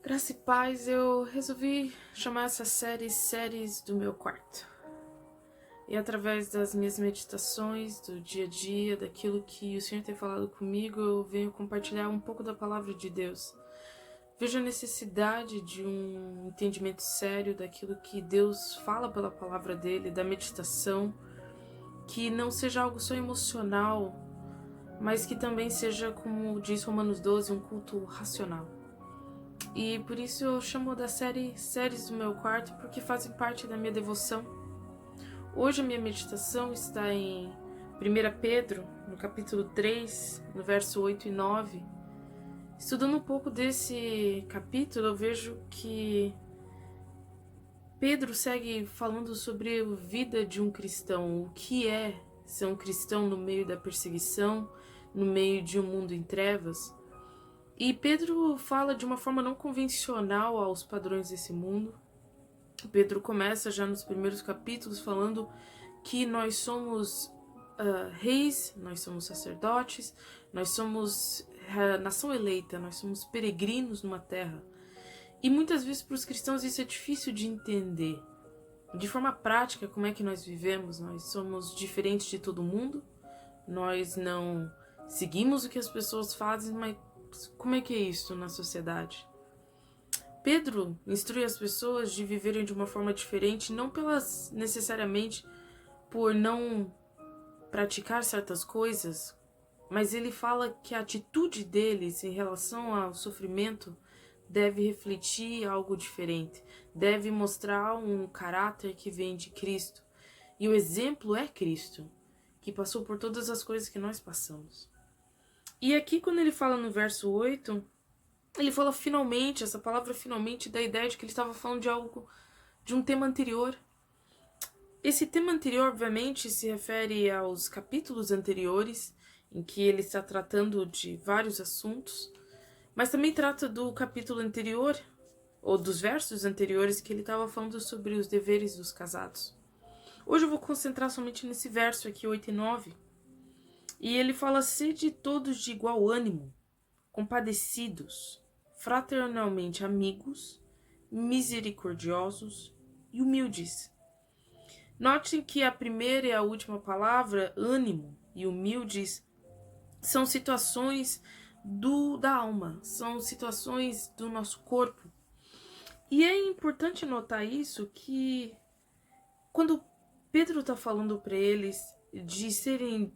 Graça e paz, eu resolvi chamar essa série Séries do Meu Quarto. E através das minhas meditações, do dia a dia, daquilo que o Senhor tem falado comigo, eu venho compartilhar um pouco da palavra de Deus. Vejo a necessidade de um entendimento sério daquilo que Deus fala pela palavra dele, da meditação, que não seja algo só emocional, mas que também seja, como diz Romanos 12, um culto racional. E por isso eu chamo da série Séries do Meu Quarto, porque fazem parte da minha devoção. Hoje a minha meditação está em 1 Pedro, no capítulo 3, no verso 8 e 9. Estudando um pouco desse capítulo, eu vejo que Pedro segue falando sobre a vida de um cristão, o que é ser um cristão no meio da perseguição, no meio de um mundo em trevas. E Pedro fala de uma forma não convencional aos padrões desse mundo. Pedro começa já nos primeiros capítulos falando que nós somos reis, nós somos sacerdotes, nós somos nação eleita, nós somos peregrinos numa terra. E muitas vezes para os cristãos isso é difícil de entender. De forma prática, como é que nós vivemos? Nós somos diferentes de todo mundo, nós não seguimos o que as pessoas fazem, mas como é que é isso na sociedade? Pedro instrui as pessoas de viverem de uma forma diferente, não pelas necessariamente por não praticar certas coisas, mas ele fala que a atitude deles em relação ao sofrimento deve refletir algo diferente, deve mostrar um caráter que vem de Cristo. E o exemplo é Cristo, que passou por todas as coisas que nós passamos. E aqui quando ele fala no verso 8, ele fala finalmente, essa palavra finalmente dá a ideia de que ele estava falando de algo, de um tema anterior. Esse tema anterior, obviamente, se refere aos capítulos anteriores, em que ele está tratando de vários assuntos, mas também trata do capítulo anterior, ou dos versos anteriores, que ele estava falando sobre os deveres dos casados. Hoje eu vou concentrar somente nesse verso aqui, 8 e 9. E ele fala: sede todos de igual ânimo, compadecidos, fraternalmente amigos, misericordiosos e humildes. Notem que a primeira e a última palavra, ânimo e humildes, são situações da alma, são situações do nosso corpo. E é importante notar isso, que quando Pedro está falando para eles de serem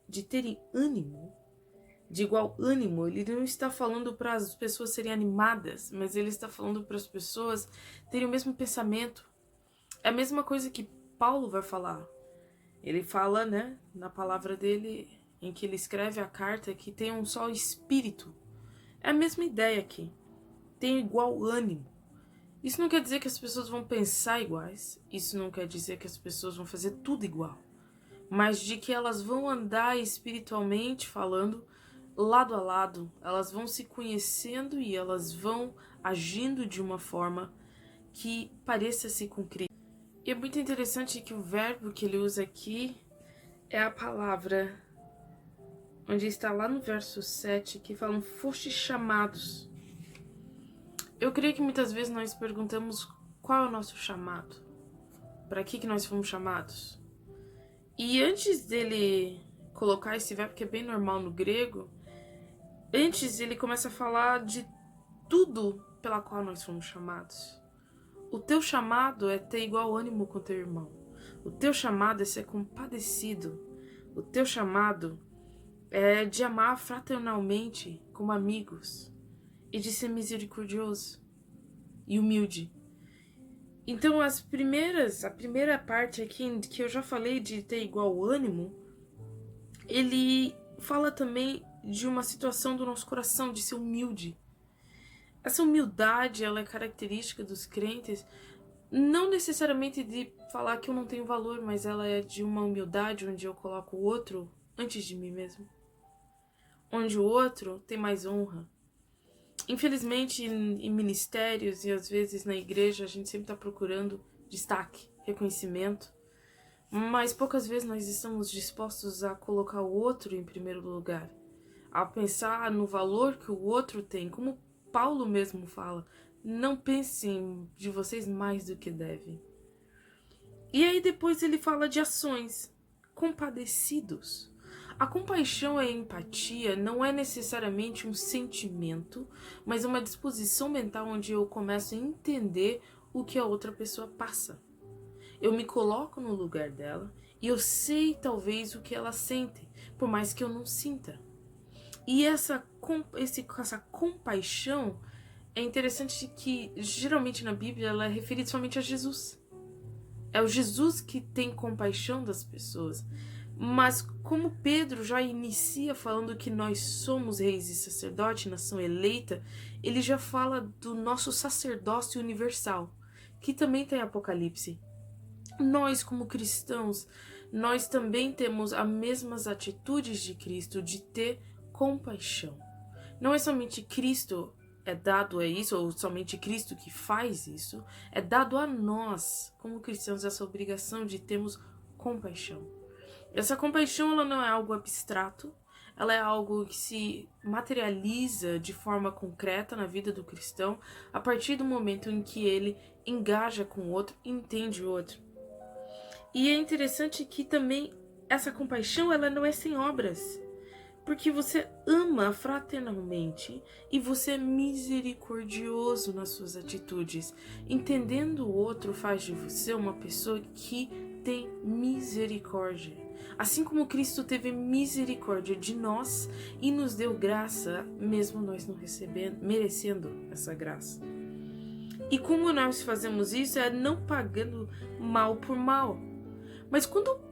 de terem ânimo, de igual ânimo, ele não está falando para as pessoas serem animadas, mas ele está falando para as pessoas terem o mesmo pensamento. É a mesma coisa que Paulo vai falar. Ele fala, né, na palavra dele, em que ele escreve a carta, que tem um só espírito. É a mesma ideia aqui. Tem igual ânimo. Isso não quer dizer que as pessoas vão pensar iguais. Isso não quer dizer que as pessoas vão fazer tudo igual. Mas de que elas vão andar espiritualmente falando, lado a lado. Elas vão se conhecendo e elas vão agindo de uma forma que pareça-se com Cristo. E é muito interessante que o verbo que ele usa aqui é a palavra, onde está lá no verso 7, que falam, foste chamados. Eu creio que muitas vezes nós perguntamos qual é o nosso chamado, para que nós fomos chamados. E antes dele colocar esse verbo, que é bem normal no grego, antes ele começa a falar de tudo pela qual nós fomos chamados. O teu chamado é ter igual ânimo com teu irmão. O teu chamado é ser compadecido. O teu chamado é de amar fraternalmente como amigos e de ser misericordioso e humilde. Então a primeira parte aqui que eu já falei de ter igual ânimo, ele fala também de uma situação do nosso coração, de ser humilde. Essa humildade, ela é característica dos crentes, não necessariamente de falar que eu não tenho valor, mas ela é de uma humildade onde eu coloco o outro antes de mim mesmo. Onde o outro tem mais honra. Infelizmente, em ministérios e às vezes na igreja, a gente sempre está procurando destaque, reconhecimento, mas poucas vezes nós estamos dispostos a colocar o outro em primeiro lugar, a pensar no valor que o outro tem, como Paulo mesmo fala, não pensem de vocês mais do que devem. E aí depois ele fala de ações, compadecidos. A compaixão e a empatia não é necessariamente um sentimento, mas uma disposição mental onde eu começo a entender o que a outra pessoa passa. Eu me coloco no lugar dela e eu sei talvez o que ela sente, por mais que eu não sinta. E essa compaixão é interessante que geralmente na Bíblia ela é referida somente a Jesus. É o Jesus que tem compaixão das pessoas. Mas como Pedro já inicia falando que nós somos reis e sacerdote, nação eleita, ele já fala do nosso sacerdócio universal, que também está em Apocalipse. Nós, como cristãos, nós também temos as mesmas atitudes de Cristo, de ter compaixão. Não é somente Cristo é dado a isso, ou somente Cristo que faz isso, é dado a nós, como cristãos, essa obrigação de termos compaixão. Essa compaixão ela não é algo abstrato, ela é algo que se materializa de forma concreta na vida do cristão a partir do momento em que ele engaja com o outro, entende o outro. E é interessante que também essa compaixão ela não é sem obras. Porque você ama fraternalmente e você é misericordioso nas suas atitudes. Entendendo o outro faz de você uma pessoa que tem misericórdia. Assim como Cristo teve misericórdia de nós e nos deu graça, mesmo nós não merecendo essa graça. E como nós fazemos isso é não pagando mal por mal. Mas quando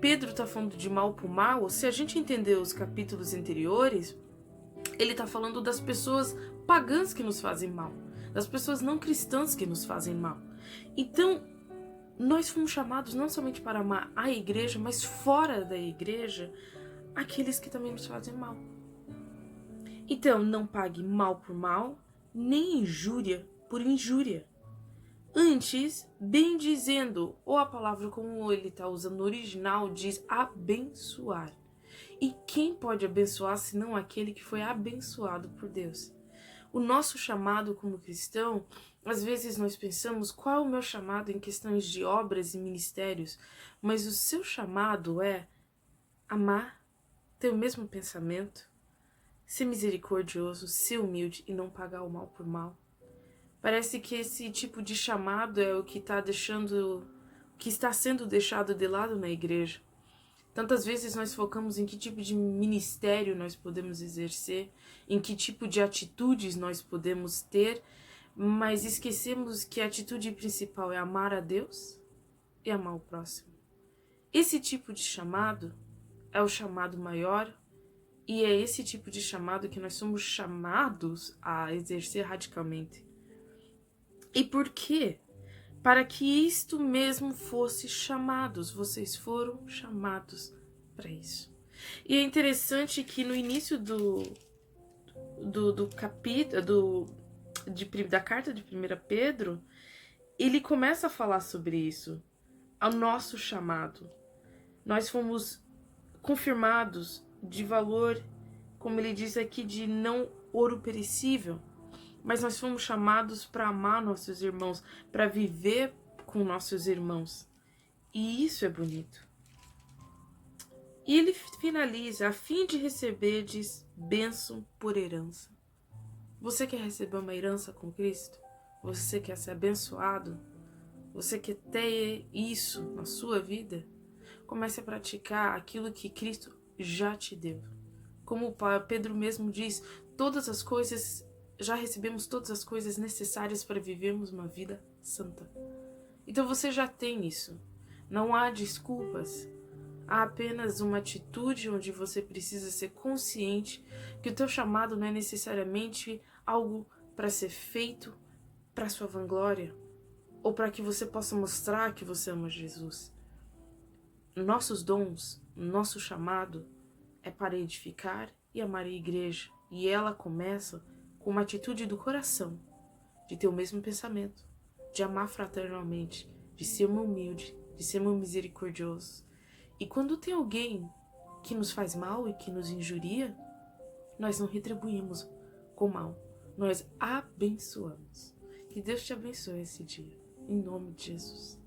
Pedro está falando de mal por mal, se a gente entender os capítulos anteriores, ele está falando das pessoas pagãs que nos fazem mal, das pessoas não cristãs que nos fazem mal. Então, nós fomos chamados não somente para amar a igreja, mas fora da igreja, aqueles que também nos fazem mal. Então, não pague mal por mal, nem injúria por injúria. Antes, bem dizendo, ou a palavra como ele está usando no original diz abençoar. E quem pode abençoar senão aquele que foi abençoado por Deus? O nosso chamado como cristão, às vezes nós pensamos qual é o meu chamado em questões de obras e ministérios, mas o seu chamado é amar, ter o mesmo pensamento, ser misericordioso, ser humilde e não pagar o mal por mal. Parece que esse tipo de chamado é o que está sendo deixado de lado na igreja. Tantas vezes nós focamos em que tipo de ministério nós podemos exercer, em que tipo de atitudes nós podemos ter, mas esquecemos que a atitude principal é amar a Deus e amar o próximo. Esse tipo de chamado é o chamado maior e é esse tipo de chamado que nós somos chamados a exercer radicalmente. E por quê? Para que isto mesmo fosse chamados, vocês foram chamados para isso. E é interessante que no início do capítulo, da carta de 1 Pedro, ele começa a falar sobre isso, ao nosso chamado. Nós fomos confirmados de valor, como ele diz aqui, de não ouro perecível, mas nós fomos chamados para amar nossos irmãos, para viver com nossos irmãos. E isso é bonito. E ele finaliza, a fim de receberdes bênção por herança. Você quer receber uma herança com Cristo? Você quer ser abençoado? Você quer ter isso na sua vida? Comece a praticar aquilo que Cristo já te deu. Como Pedro mesmo diz, já recebemos todas as coisas necessárias para vivermos uma vida santa. Então você já tem isso. Não há desculpas. Há apenas uma atitude onde você precisa ser consciente que o teu chamado não é necessariamente algo para ser feito para sua vanglória ou para que você possa mostrar que você ama Jesus. Nossos dons, nosso chamado é para edificar e amar a igreja. E ela começa com uma atitude do coração, de ter o mesmo pensamento, de amar fraternalmente, de ser humilde, de ser misericordioso. E quando tem alguém que nos faz mal e que nos injuria, nós não retribuímos com mal, nós abençoamos. Que Deus te abençoe esse dia, em nome de Jesus.